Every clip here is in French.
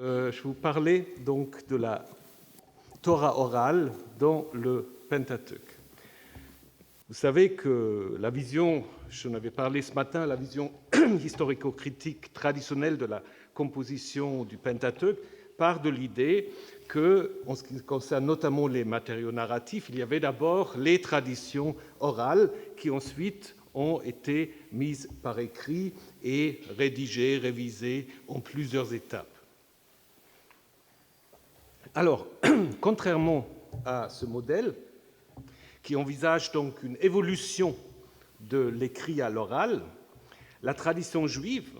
Je vous parlais donc de la Torah orale dans le Pentateuque. Vous savez que la vision, j'en avais parlé ce matin, la vision historico-critique traditionnelle de la composition du Pentateuque part de l'idée que, en ce qui concerne notamment les matériaux narratifs, il y avait d'abord les traditions orales qui ensuite ont été mises par écrit et rédigées, révisées en plusieurs étapes. Alors, contrairement à ce modèle, qui envisage donc une évolution de l'écrit à l'oral, la tradition juive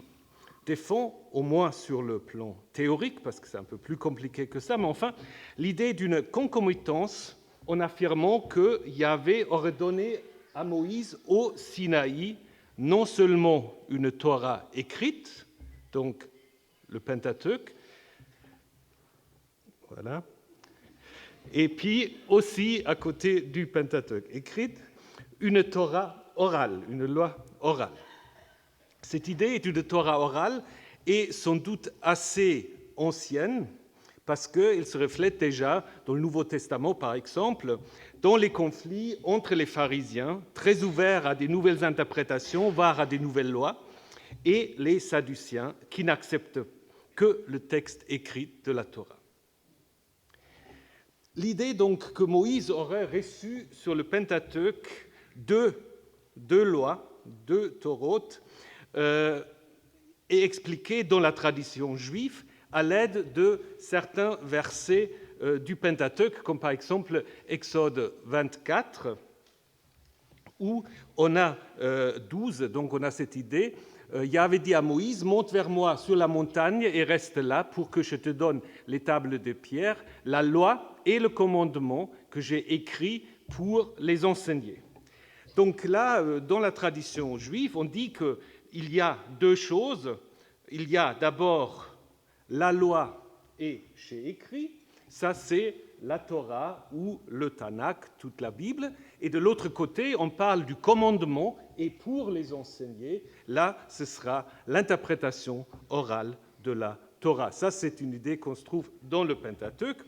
défend, au moins sur le plan théorique, parce que c'est un peu plus compliqué que ça, mais enfin, l'idée d'une concomitance en affirmant que Yahvé aurait donné à Moïse au Sinaï non seulement une Torah écrite, donc le Pentateuque, voilà. Et puis aussi, à côté du Pentateuque écrite, une Torah orale, une loi orale. Cette idée est une Torah orale et sans doute assez ancienne parce qu'elle se reflète déjà dans le Nouveau Testament, par exemple, dans les conflits entre les pharisiens, très ouverts à des nouvelles interprétations, voire à des nouvelles lois, et les sadduciens qui n'acceptent que le texte écrit de la Torah. L'idée donc que Moïse aurait reçu sur le Pentateuque deux lois, deux Torot, est expliquée dans la tradition juive à l'aide de certains versets du Pentateuque, comme par exemple Exode 24, où on a 12, donc on a cette idée. Yahvé dit à Moïse, monte vers moi sur la montagne et reste là pour que je te donne les tables de pierre, la loi et le commandement que j'ai écrit pour les enseigner. Donc là, dans la tradition juive, on dit qu'il y a deux choses. Il y a d'abord la loi et j'ai écrit, ça c'est la Torah ou le Tanakh, toute la Bible. Et de l'autre côté, on parle du commandement et pour les enseigner, là, ce sera l'interprétation orale de la Torah. Ça, c'est une idée qu'on se trouve dans le Pentateuque,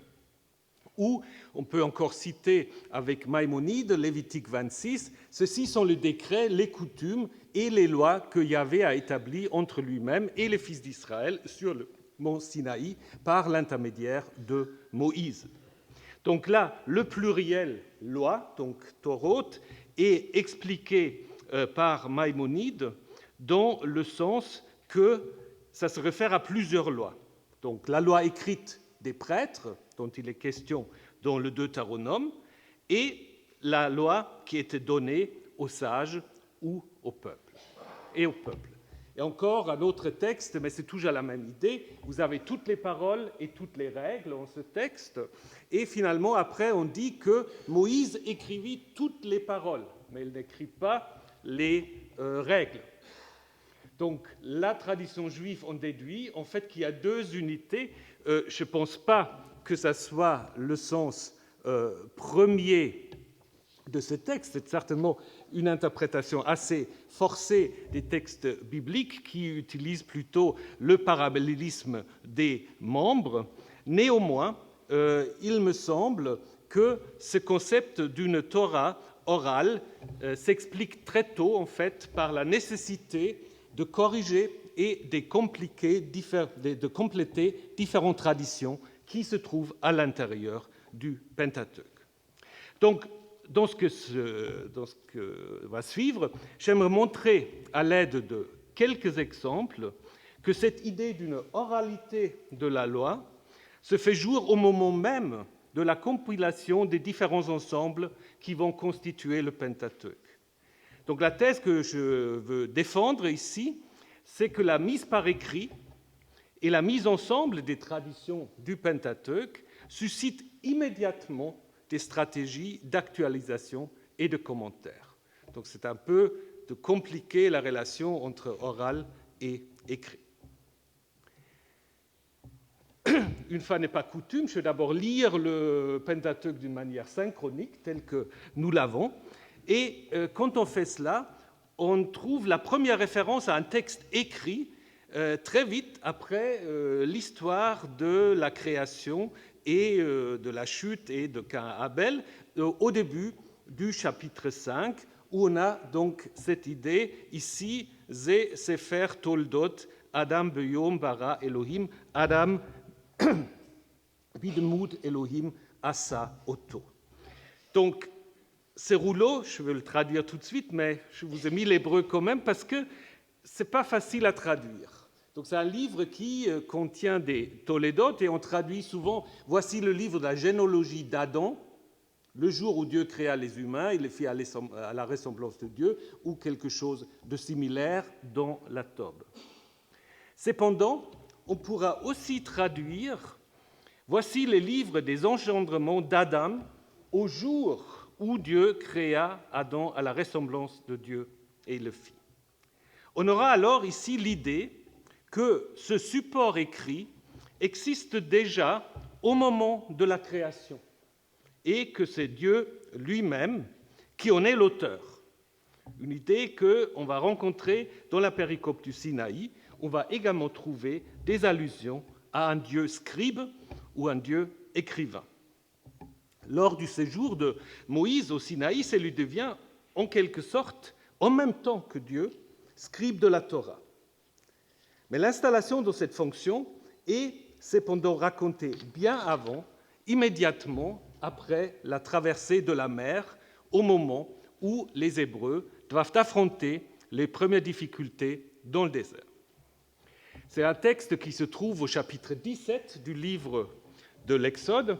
où on peut encore citer avec Maïmonide, Lévitique 26, ceci sont les décrets, les coutumes et les lois que Yahvé a établies entre lui-même et les fils d'Israël sur le mont Sinaï par l'intermédiaire de Moïse. Donc là, le pluriel loi, donc Torot, est expliqué par Maïmonide dans le sens que ça se réfère à plusieurs lois. Donc la loi écrite des prêtres, dont il est question dans le Deutéronome, et la loi qui était donnée aux sages ou au peuple. Et encore un autre texte, mais c'est toujours la même idée. Vous avez toutes les paroles et toutes les règles en ce texte. Et finalement, après, on dit que Moïse écrivit toutes les paroles, mais il n'écrit pas les règles. Donc, la tradition juive en déduit en fait qu'il y a deux unités. Je ne pense pas que ça soit le sens premier de ce texte. C'est certainement une interprétation assez forcée des textes bibliques qui utilisent plutôt le parallélisme des membres. Néanmoins, il me semble que ce concept d'une Torah orale s'explique très tôt, en fait, par la nécessité de corriger et de compléter différentes traditions qui se trouvent à l'intérieur du Pentateuque. Donc, dans ce que va suivre, j'aimerais montrer à l'aide de quelques exemples que cette idée d'une oralité de la loi se fait jour au moment même de la compilation des différents ensembles qui vont constituer le Pentateuque. Donc la thèse que je veux défendre ici, c'est que la mise par écrit et la mise ensemble des traditions du Pentateuque suscitent immédiatement des stratégies d'actualisation et de commentaires. Donc c'est un peu de compliquer la relation entre oral et écrit. Une fois n'est pas coutume, je vais d'abord lire le Pentateuque d'une manière synchronique, telle que nous l'avons. Et quand on fait cela, on trouve la première référence à un texte écrit très vite après l'histoire de la création et de la chute et de Caïn et Abel, au début du chapitre 5, où on a donc cette idée ici, Ze Sefer Toldot, Adam Beyom Bara Elohim, Adam Bidmud Elohim Asa Oto. Donc, ces rouleaux, je vais le traduire tout de suite, mais je vous ai mis l'hébreu quand même parce que ce n'est pas facile à traduire. Donc, c'est un livre qui contient des Toledot et on traduit souvent, voici le livre de la généalogie d'Adam, le jour où Dieu créa les humains, il les fit à la ressemblance de Dieu, ou quelque chose de similaire dans la Tob. Cependant, on pourra aussi traduire « Voici les livres des engendrements d'Adam au jour où Dieu créa Adam à la ressemblance de Dieu et le fit. » On aura alors ici l'idée que ce support écrit existe déjà au moment de la création et que c'est Dieu lui-même qui en est l'auteur. Une idée qu'on va rencontrer dans la péricope du Sinaï. On va également trouver des allusions à un Dieu scribe ou un Dieu écrivain. Lors du séjour de Moïse au Sinaï, c'est lui devient en quelque sorte, en même temps que Dieu, scribe de la Torah. Mais l'installation de cette fonction est cependant racontée bien avant, immédiatement après la traversée de la mer, au moment où les Hébreux doivent affronter les premières difficultés dans le désert. C'est un texte qui se trouve au chapitre 17 du livre de l'Exode.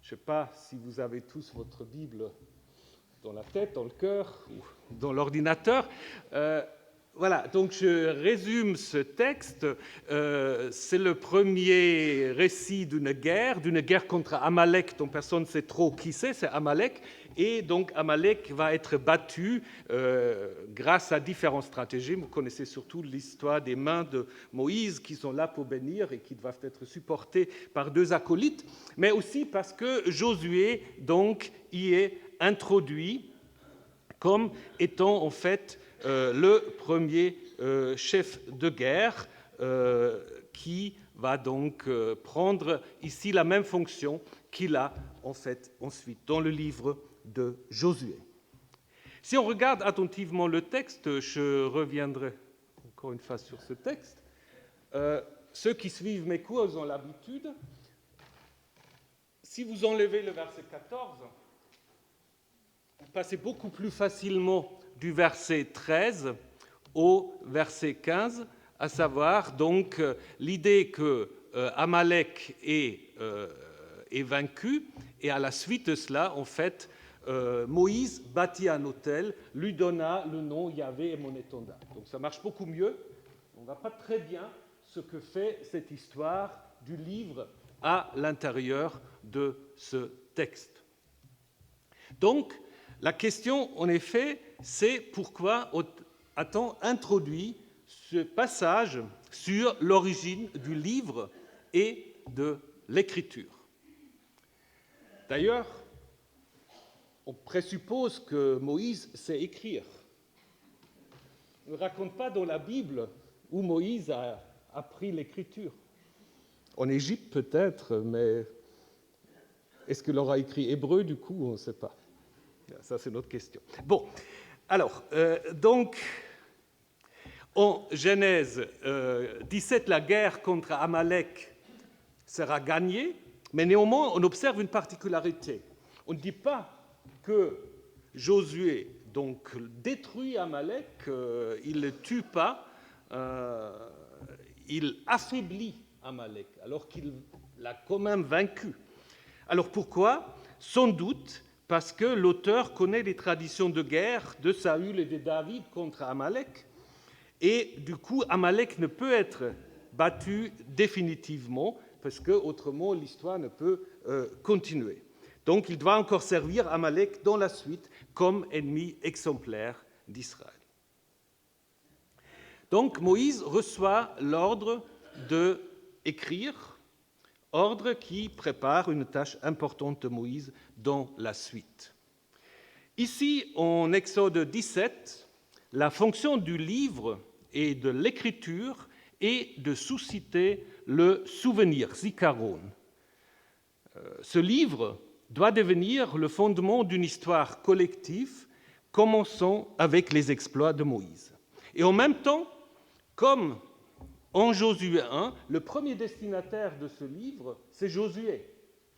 Je ne sais pas si vous avez tous votre Bible dans la tête, dans le cœur ou dans l'ordinateur. Voilà, donc je résume ce texte. C'est le premier récit d'une guerre contre Amalek, dont personne ne sait trop qui c'est Amalek. Et donc Amalek va être battu grâce à différentes stratégies. Vous connaissez surtout l'histoire des mains de Moïse qui sont là pour bénir et qui doivent être supportées par deux acolytes, mais aussi parce que Josué donc y est introduit comme étant en fait le premier chef de guerre qui va donc prendre ici la même fonction qu'il a en fait ensuite dans le livre de Josué. Si on regarde attentivement le texte, je reviendrai encore une fois sur ce texte. Ceux qui suivent mes cours ont l'habitude. Si vous enlevez le verset 14, vous passez beaucoup plus facilement du verset 13 au verset 15, à savoir donc l'idée que Amalek est vaincu, et à la suite de cela, en fait, Moïse bâtit un autel, lui donna le nom Yahvé et mon étendard. Donc ça marche beaucoup mieux. On ne voit pas très bien ce que fait cette histoire du livre à l'intérieur de ce texte. Donc, la question, en effet, c'est pourquoi a-t-on introduit ce passage sur l'origine du livre et de l'écriture. D'ailleurs, on présuppose que Moïse sait écrire. On ne raconte pas dans la Bible où Moïse a appris l'écriture. En Égypte peut-être, mais est-ce qu'il aura écrit hébreu du coup? On ne sait pas. Ça, c'est notre question. Bon, alors, donc, en Genèse 17, la guerre contre Amalek sera gagnée, mais néanmoins, on observe une particularité. On ne dit pas que Josué donc, détruit Amalek, il ne le tue pas, il affaiblit Amalek, alors qu'il l'a quand même vaincu. Alors pourquoi? Sans doute parce que l'auteur connaît les traditions de guerre de Saül et de David contre Amalek, et du coup, Amalek ne peut être battu définitivement, parce qu'autrement, l'histoire ne peut continuer. Donc, il doit encore servir Amalek dans la suite comme ennemi exemplaire d'Israël. Donc, Moïse reçoit l'ordre d'écrire, ordre qui prépare une tâche importante de Moïse dans la suite. Ici, en Exode 17, la fonction du livre et de l'écriture et de susciter le souvenir, zikaron. Ce livre doit devenir le fondement d'une histoire collective, commençant avec les exploits de Moïse. Et en même temps, comme en Josué 1, le premier destinataire de ce livre, c'est Josué.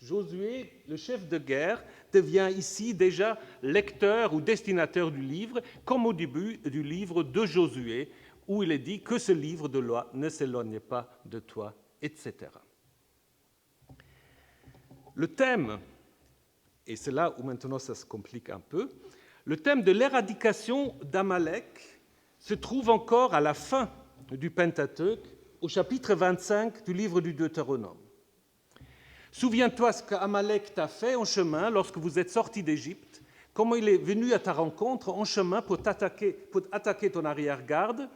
Josué, le chef de guerre, devient ici déjà lecteur ou destinataire du livre, comme au début du livre de Josué, où il est dit que ce livre de loi ne s'éloigne pas de toi, etc. Le thème, et c'est là où maintenant ça se complique un peu, le thème de l'éradication d'Amalek se trouve encore à la fin du Pentateuque, au chapitre 25 du livre du Deutéronome. Souviens-toi ce qu'Amalek t'a fait en chemin lorsque vous êtes sorti d'Égypte, comment il est venu à ta rencontre en chemin pour attaquer ton arrière-garde.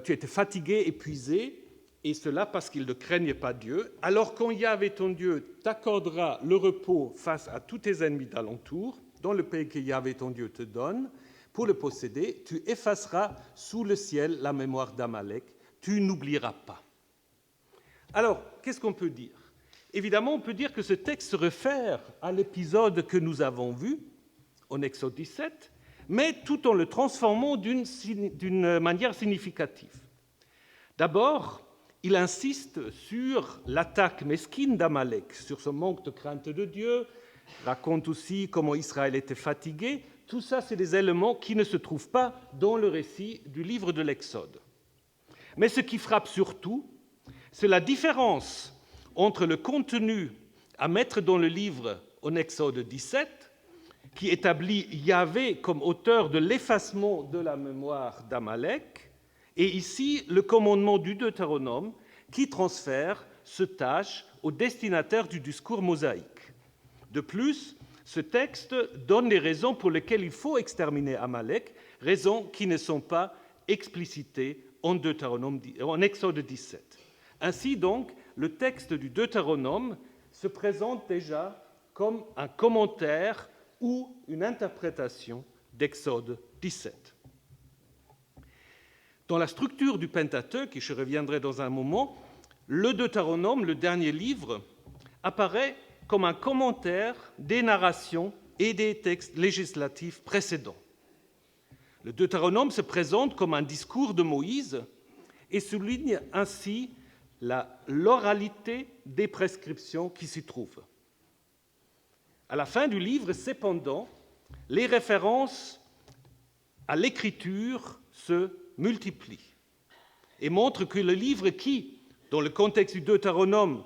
Tu étais fatigué, épuisé, et cela parce qu'il ne craignait pas Dieu. Alors quand Yahvé ton Dieu t'accordera le repos face à tous tes ennemis d'alentour, dans le pays que Yahvé ton Dieu te donne, pour le posséder, tu effaceras sous le ciel la mémoire d'Amalek, tu n'oublieras pas. Alors, qu'est-ce qu'on peut dire ? Évidemment, on peut dire que ce texte se réfère à l'épisode que nous avons vu, en Exode 17, mais tout en le transformant d'une manière significative. D'abord, il insiste sur l'attaque mesquine d'Amalek, sur son manque de crainte de Dieu, raconte aussi comment Israël était fatigué. Tout ça, c'est des éléments qui ne se trouvent pas dans le récit du livre de l'Exode. Mais ce qui frappe surtout, c'est la différence entre le contenu à mettre dans le livre en Exode 17, qui établit Yahvé comme auteur de l'effacement de la mémoire d'Amalek, et ici le commandement du Deutéronome qui transfère ce tâche au destinataire du discours mosaïque. De plus, ce texte donne les raisons pour lesquelles il faut exterminer Amalek, raisons qui ne sont pas explicitées en Exode 17. Ainsi donc, le texte du Deutéronome se présente déjà comme un commentaire ou une interprétation d'Exode 17. Dans la structure du Pentateuque, et je reviendrai dans un moment, le Deutéronome, le dernier livre, apparaît comme un commentaire des narrations et des textes législatifs précédents. Le Deutéronome se présente comme un discours de Moïse et souligne ainsi l'oralité des prescriptions qui s'y trouvent. À la fin du livre, cependant, les références à l'écriture se multiplient et montrent que le livre qui, dans le contexte du Deutéronome,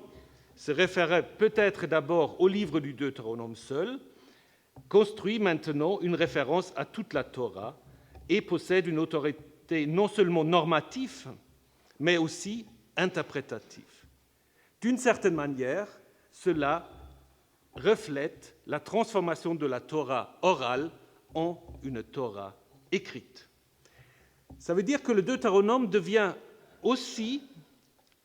se référait peut-être d'abord au livre du Deutéronome seul, construit maintenant une référence à toute la Torah et possède une autorité non seulement normative, mais aussi interprétative. D'une certaine manière, cela reflète la transformation de la Torah orale en une Torah écrite. Ça veut dire que le Deutéronome devient aussi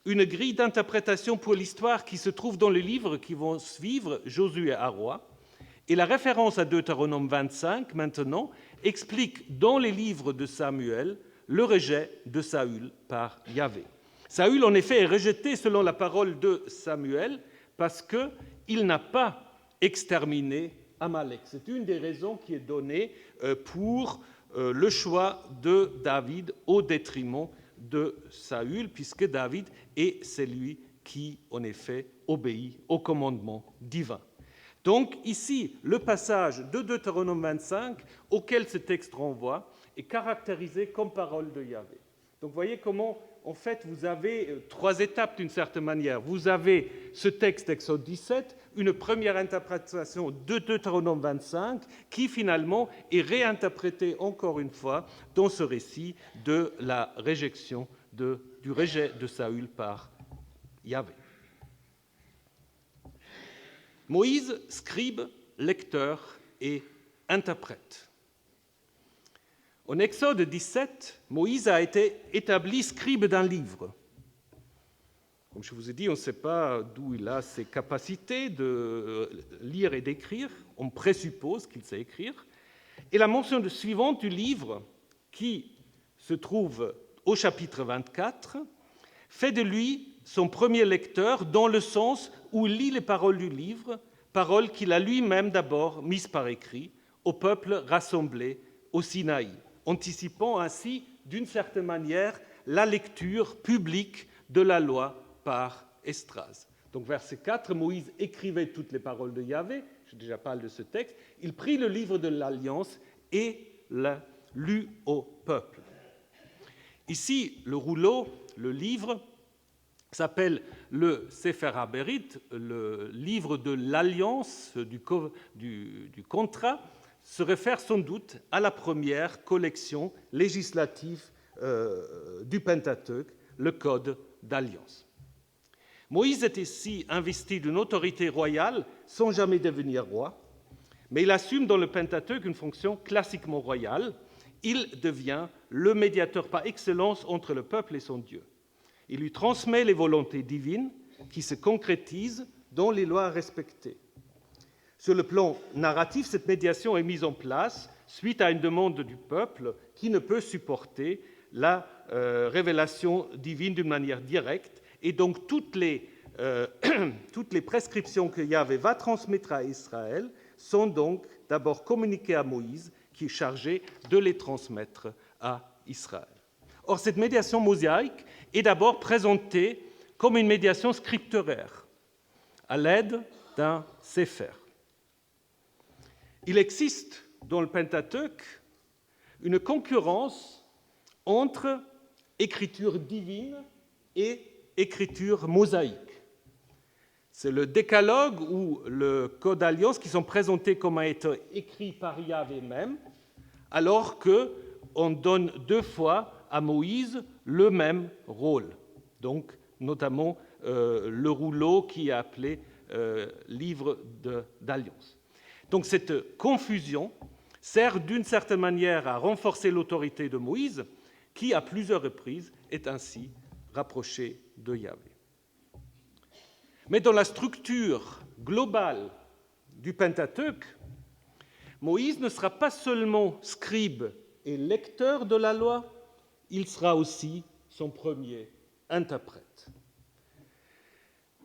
une grille d'interprétation pour l'histoire qui se trouve dans les livres qui vont suivre, Josué à Roi. Et la référence à Deutéronome 25, maintenant, explique dans les livres de Samuel le rejet de Saül par Yahvé. Saül, en effet, est rejeté selon la parole de Samuel parce qu'il n'a pas exterminé Amalek. C'est une des raisons qui est donnée pour le choix de David au détriment de Saül, puisque David est celui qui, en effet, obéit au commandement divin. Donc ici, le passage de Deutéronome 25, auquel ce texte renvoie, est caractérisé comme parole de Yahvé. Donc voyez comment, en fait, vous avez trois étapes d'une certaine manière. Vous avez ce texte Exode 17, une première interprétation de Deutéronome 25, qui finalement est réinterprétée encore une fois dans ce récit de la réjection, du rejet de Saül par Yahvé. Moïse, scribe, lecteur et interprète. En Exode 17, Moïse a été établi scribe d'un livre. Comme je vous ai dit, on ne sait pas d'où il a ses capacités de lire et d'écrire. On présuppose qu'il sait écrire. Et la mention suivante du livre, qui se trouve au chapitre 24, fait de lui son premier lecteur dans le sens où il lit les paroles du livre, paroles qu'il a lui-même d'abord mises par écrit au peuple rassemblé au Sinaï, anticipant ainsi, d'une certaine manière, la lecture publique de la loi par Esdras. Donc, verset 4, Moïse écrivait toutes les paroles de Yahvé, j'ai déjà parlé de ce texte, il prit le livre de l'Alliance et l'a lu au peuple. Ici, le rouleau, le livre, s'appelle le Sefer HaBerith, le livre de l'Alliance, du contrat, se réfère sans doute à la première collection législative du Pentateuque, le Code d'Alliance. Moïse est ici investi d'une autorité royale sans jamais devenir roi, mais il assume dans le Pentateuque une fonction classiquement royale. Il devient le médiateur par excellence entre le peuple et son Dieu. Il lui transmet les volontés divines qui se concrétisent dans les lois respectées. Sur le plan narratif, cette médiation est mise en place suite à une demande du peuple qui ne peut supporter la révélation divine d'une manière directe. Et donc, toutes les prescriptions que Yahvé va transmettre à Israël sont donc d'abord communiquées à Moïse, qui est chargé de les transmettre à Israël. Or, cette médiation mosaïque est d'abord présentée comme une médiation scripturaire, à l'aide d'un Sefer. Il existe dans le Pentateuque une concurrence entre écriture divine et écriture mosaïque. C'est le décalogue ou le code d'alliance qui sont présentés comme étant écrits par Yahvé même, alors qu'on donne deux fois à Moïse le même rôle, donc notamment le rouleau qui est appelé livre d'alliance. Donc cette confusion sert d'une certaine manière à renforcer l'autorité de Moïse, qui à plusieurs reprises est ainsi rapproché de Yahvé. Mais dans la structure globale du Pentateuque, Moïse ne sera pas seulement scribe et lecteur de la loi, il sera aussi son premier interprète.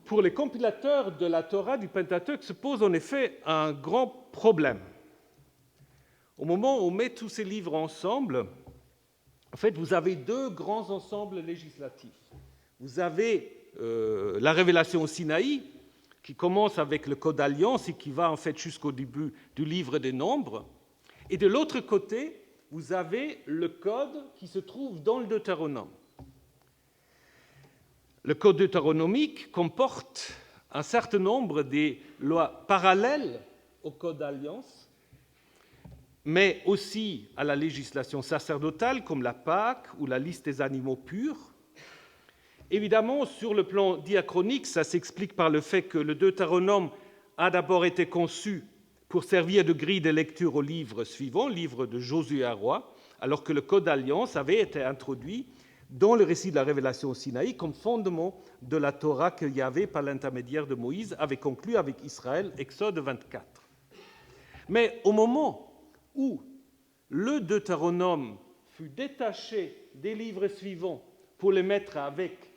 Pour les compilateurs de la Torah du Pentateuque se pose en effet un grand problème. Au moment où on met tous ces livres ensemble, en fait, vous avez deux grands ensembles législatifs. Vous avez la révélation au Sinaï, qui commence avec le Code d'Alliance et qui va en fait jusqu'au début du livre des Nombres. Et de l'autre côté, vous avez le Code qui se trouve dans le Deutéronome. Le Code deutéronomique comporte un certain nombre des lois parallèles au Code d'Alliance, mais aussi à la législation sacerdotale, comme la Pâque ou la liste des animaux purs. Évidemment, sur le plan diachronique, ça s'explique par le fait que le Deutéronome a d'abord été conçu pour servir de grille de lecture au livre suivant, livre de Josué à roi, alors que le Code d'Alliance avait été introduit dans le récit de la révélation au Sinaï comme fondement de la Torah que Yahvé, par l'intermédiaire de Moïse, avait conclu avec Israël, Exode 24. Mais au moment où le Deutéronome fut détaché des livres suivants pour les mettre avec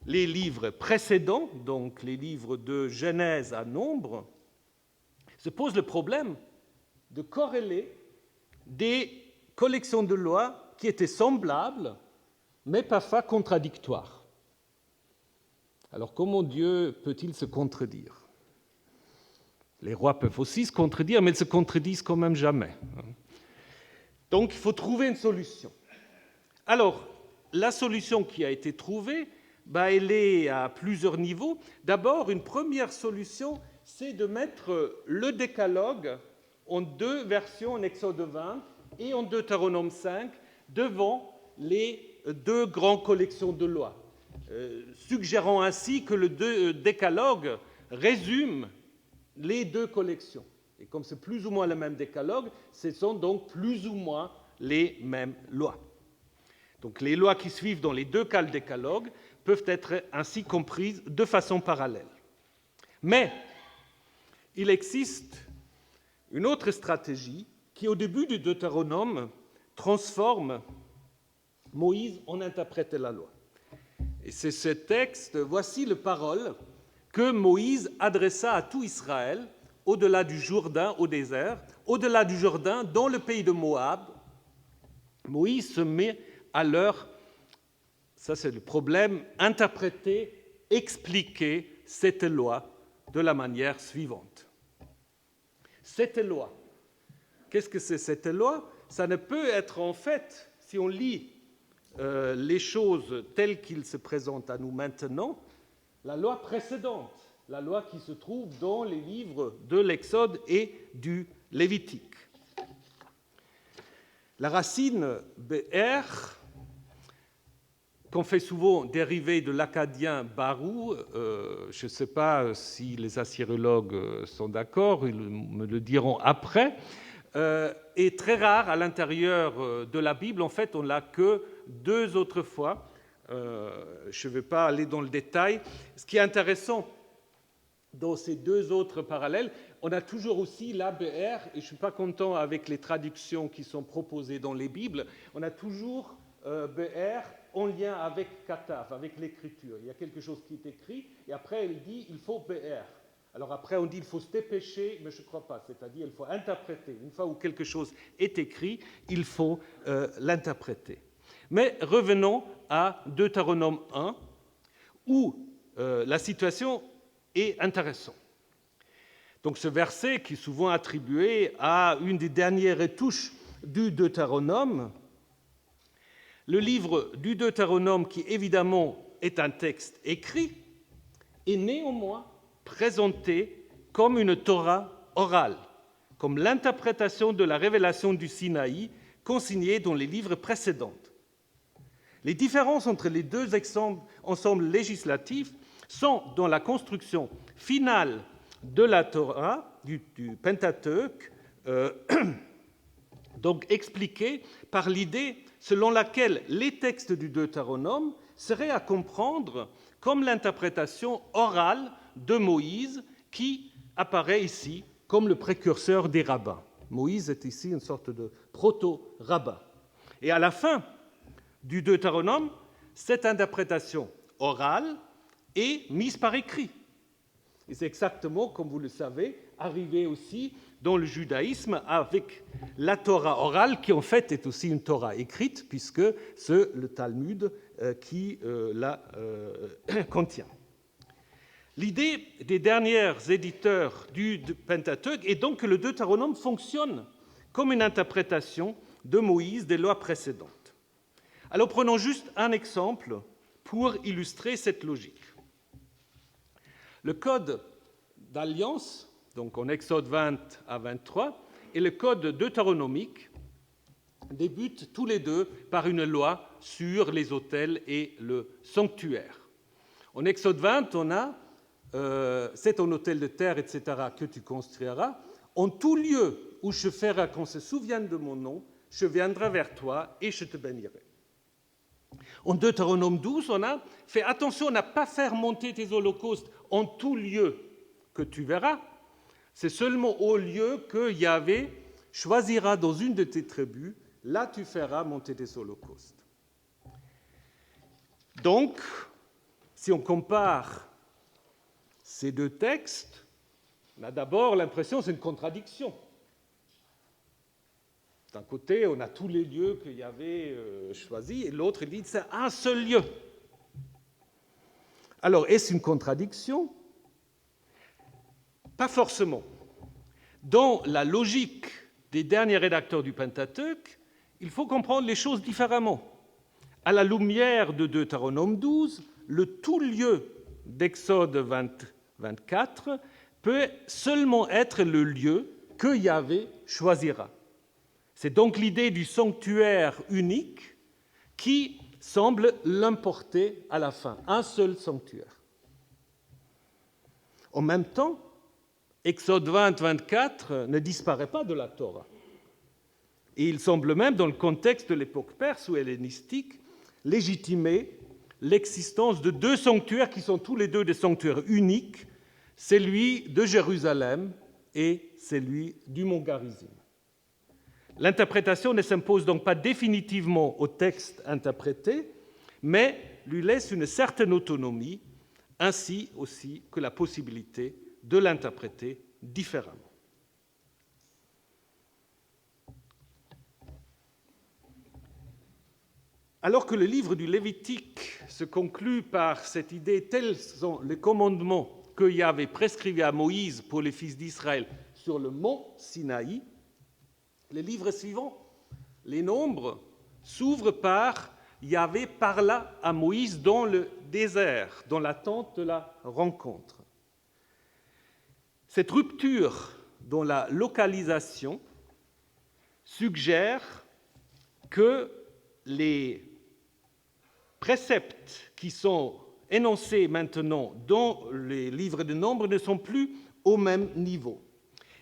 les livres précédents, donc les livres de Genèse à Nombre, se pose le problème de corréler des collections de lois qui étaient semblables, mais parfois contradictoires. Alors comment Dieu peut-il se contredire ? Les rois peuvent aussi se contredire, mais ils se contredisent quand même jamais. Donc il faut trouver une solution. Alors, la solution qui a été trouvée, elle est à plusieurs niveaux. D'abord, une première solution, c'est de mettre le décalogue en deux versions, en Exode 20 et en Deutéronome 5, devant les deux grandes collections de lois, suggérant ainsi que le décalogue résume les deux collections. Et comme c'est plus ou moins le même décalogue, ce sont donc plus ou moins les mêmes lois. Donc les lois qui suivent dans les deux cas le décalogue peuvent être ainsi comprises de façon parallèle. Mais il existe une autre stratégie qui, au début du Deutéronome, transforme Moïse en interprète de la loi. Et c'est ce texte, voici les paroles que Moïse adressa à tout Israël, au-delà du Jourdain, au désert, au-delà du Jourdain, dans le pays de Moab. Moïse se met à leur, ça c'est le problème, interpréter, expliquer cette loi de la manière suivante. Cette loi, qu'est-ce que c'est cette loi? Ça ne peut être en fait, si on lit les choses telles qu'ils se présentent à nous maintenant, la loi précédente, la loi qui se trouve dans les livres de l'Exode et du Lévitique. La racine Be'er, qu'on fait souvent dériver de l'acadien barou, je ne sais pas si les assyriologues sont d'accord, ils me le diront après, est très rare à l'intérieur de la Bible. En fait, on ne l'a que 2 autres fois. Je ne vais pas aller dans le détail. Ce qui est intéressant dans ces 2 autres parallèles, on a toujours aussi la BR, et je ne suis pas content avec les traductions qui sont proposées dans les Bibles, on a toujours BR en lien avec Kataf, avec l'écriture. Il y a quelque chose qui est écrit, et après il dit il faut BR. Alors après on dit il faut se dépêcher, mais je ne crois pas, c'est-à-dire il faut interpréter. Une fois où quelque chose est écrit, il faut l'interpréter. Mais revenons à Deutéronome 1, où la situation est intéressante. Donc ce verset, qui est souvent attribué à une des dernières retouches du Deutéronome, le livre du Deutéronome, qui évidemment est un texte écrit, est néanmoins présenté comme une Torah orale, comme l'interprétation de la révélation du Sinaï consignée dans les livres précédents. Les différences entre les 2 ensembles législatifs sont dans la construction finale de la Torah, du Pentateuque, donc expliquée par l'idée selon laquelle les textes du Deutéronome seraient à comprendre comme l'interprétation orale de Moïse qui apparaît ici comme le précurseur des rabbins. Moïse est ici une sorte de proto-rabbin. Et à la fin du Deutéronome, cette interprétation orale est mise par écrit. Et c'est exactement, comme vous le savez, arrivé aussi dans le judaïsme avec la Torah orale, qui en fait est aussi une Torah écrite, puisque c'est le Talmud qui la contient. L'idée des derniers éditeurs du Pentateuque est donc que le Deutéronome fonctionne comme une interprétation de Moïse des lois précédentes. Alors prenons juste un exemple pour illustrer cette logique. Le code d'alliance, donc en Exode 20 à 23, et le code deutéronomique débutent tous les 2 par une loi sur les autels et le sanctuaire. En Exode 20, on a c'est ton autel de terre, etc., que tu construiras. En tout lieu où je ferai qu'on se souvienne de mon nom, je viendrai vers toi et je te bénirai. En Deutéronome 12, on a fait attention à ne pas faire monter tes holocaustes en tout lieu que tu verras. C'est seulement au lieu que Yahvé choisira dans une de tes tribus, là tu feras monter tes holocaustes. Donc, si on compare ces 2 textes, on a d'abord l'impression que c'est une contradiction. D'un côté, on a tous les lieux que Yahvé choisis, et l'autre dit que c'est un seul lieu. Alors, est-ce une contradiction? Pas forcément. Dans la logique des derniers rédacteurs du Pentateuque, il faut comprendre les choses différemment. À la lumière de Deutéronome 12, le tout lieu d'Exode 24 peut seulement être le lieu que Yahvé choisira. C'est donc l'idée du sanctuaire unique qui semble l'importer à la fin, un seul sanctuaire. En même temps, Exode 20-24 ne disparaît pas de la Torah. Et il semble même, dans le contexte de l'époque perse ou hellénistique, légitimer l'existence de 2 sanctuaires qui sont tous les 2 des sanctuaires uniques, celui de Jérusalem et celui du mont Garizim. L'interprétation ne s'impose donc pas définitivement au texte interprété, mais lui laisse une certaine autonomie, ainsi aussi que la possibilité de l'interpréter différemment. Alors que le livre du Lévitique se conclut par cette idée « tels sont les commandements que Yahvé prescrivit à Moïse pour les fils d'Israël sur le mont Sinaï », le livre suivant, les Nombres, s'ouvre par « Yahvé parla à Moïse dans le désert, dans la tente de la rencontre ». Cette rupture dans la localisation suggère que les préceptes qui sont énoncés maintenant dans les livres de Nombres ne sont plus au même niveau.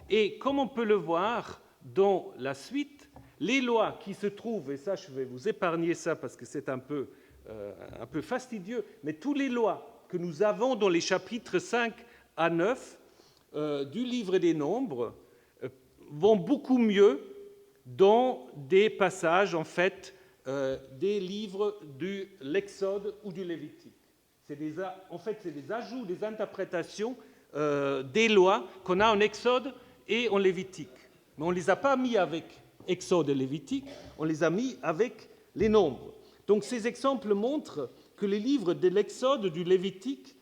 Et comme on peut le voir dans la suite, les lois qui se trouvent, et ça je vais vous épargner ça parce que c'est un peu fastidieux, mais toutes les lois que nous avons dans les chapitres 5 à 9 du livre des Nombres vont beaucoup mieux dans des passages, en fait, des livres de l'Exode ou du Lévitique. C'est des ajouts, des interprétations des lois qu'on a en Exode et en Lévitique. Mais on ne les a pas mis avec Exode et Lévitique, on les a mis avec les Nombres. Donc ces exemples montrent que les livres de l'Exode, du Lévitique,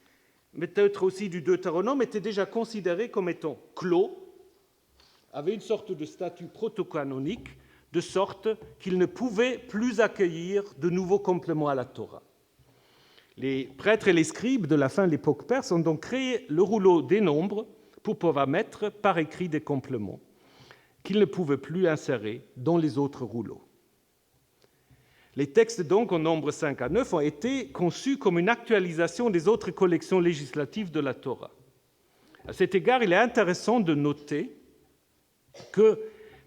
mais peut-être aussi du Deutéronome, étaient déjà considérés comme étant clos, avaient une sorte de statut protocanonique, de sorte qu'ils ne pouvaient plus accueillir de nouveaux compléments à la Torah. Les prêtres et les scribes de la fin de l'époque perse ont donc créé le rouleau des Nombres pour pouvoir mettre par écrit des compléments qu'ils ne pouvaient plus insérer dans les autres rouleaux. Les textes donc en Nombres 5 à 9 ont été conçus comme une actualisation des autres collections législatives de la Torah. À cet égard, il est intéressant de noter que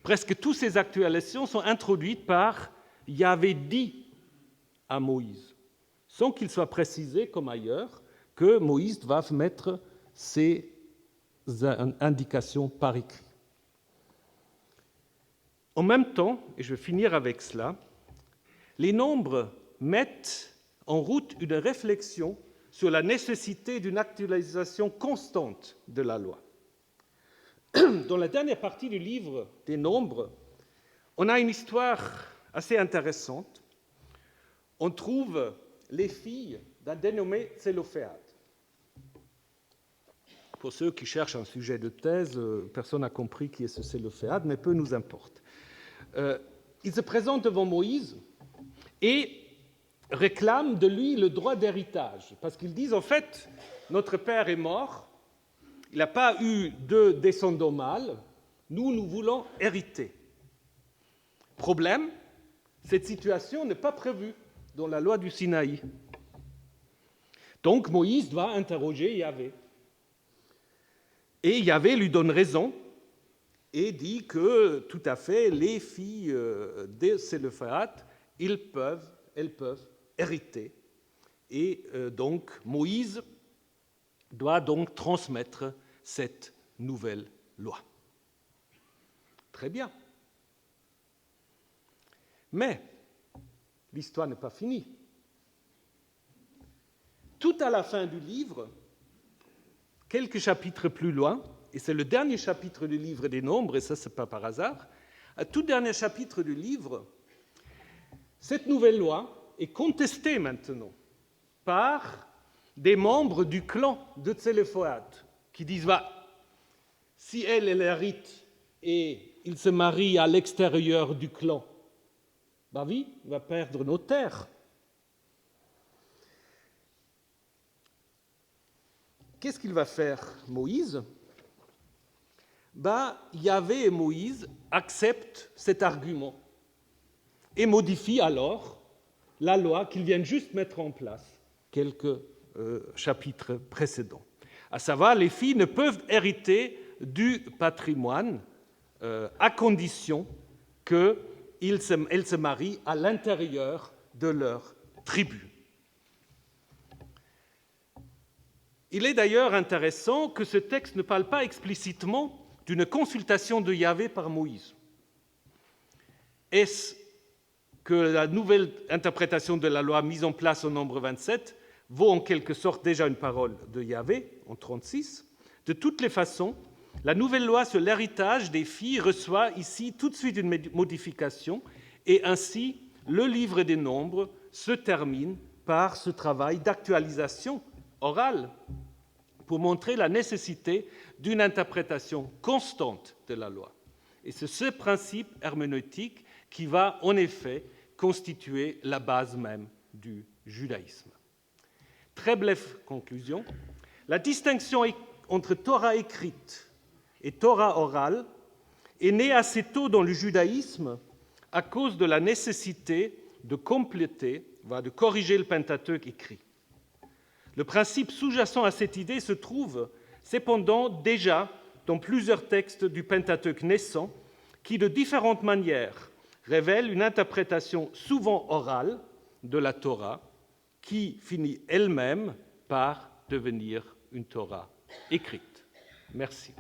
presque toutes ces actualisations sont introduites par « Yahvé dit à Moïse », sans qu'il soit précisé, comme ailleurs, que Moïse va mettre ces indications par écrit. En même temps, et je vais finir avec cela, les Nombres mettent en route une réflexion sur la nécessité d'une actualisation constante de la loi. Dans la dernière partie du livre des Nombres, on a une histoire assez intéressante. On trouve les filles d'un dénommé Tselophéad. Pour ceux qui cherchent un sujet de thèse, personne n'a compris qui est ce Tselophéad, mais peu nous importe. Ils se présentent devant Moïse et réclament de lui le droit d'héritage, parce qu'ils disent, en fait, notre père est mort, il n'a pas eu de descendants mâles, nous voulons hériter. Problème, cette situation n'est pas prévue dans la loi du Sinaï. Donc Moïse doit interroger Yahvé. Et Yahvé lui donne raison et dit que, tout à fait, les filles de Tselophéad, elles peuvent hériter. Et donc Moïse doit donc transmettre cette nouvelle loi. Très bien. Mais l'histoire n'est pas finie. Tout à la fin du livre, quelques chapitres plus loin, et c'est le dernier chapitre du livre des Nombres, et ça, ce n'est pas par hasard, à tout dernier chapitre du livre, cette nouvelle loi est contestée maintenant par des membres du clan de Tselophéad qui disent si elle hérite et il se marie à l'extérieur du clan, oui, il va perdre nos terres. Qu'est-ce qu'il va faire, Moïse ? Yahvé et Moïse acceptent cet argument et modifient alors la loi qu'ils viennent juste mettre en place quelques chapitres précédents. À savoir, les filles ne peuvent hériter du patrimoine à condition qu'elles se marient à l'intérieur de leur tribu. Il est d'ailleurs intéressant que ce texte ne parle pas explicitement d'une consultation de Yahvé par Moïse. Est-ce que la nouvelle interprétation de la loi mise en place au nombre 27 vaut en quelque sorte déjà une parole de Yahvé, en 36. De toutes les façons, la nouvelle loi sur l'héritage des filles reçoit ici tout de suite une modification, et ainsi le livre des Nombres se termine par ce travail d'actualisation orale pour montrer la nécessité d'une interprétation constante de la loi. Et c'est ce principe herméneutique qui va en effet constituer la base même du judaïsme. Très brève conclusion, la distinction entre Torah écrite et Torah orale est née assez tôt dans le judaïsme à cause de la nécessité de compléter, de corriger le Pentateuque écrit. Le principe sous-jacent à cette idée se trouve cependant déjà dans plusieurs textes du Pentateuque naissant qui, de différentes manières, révèlent une interprétation souvent orale de la Torah qui finit elle-même par devenir une Torah écrite. Merci.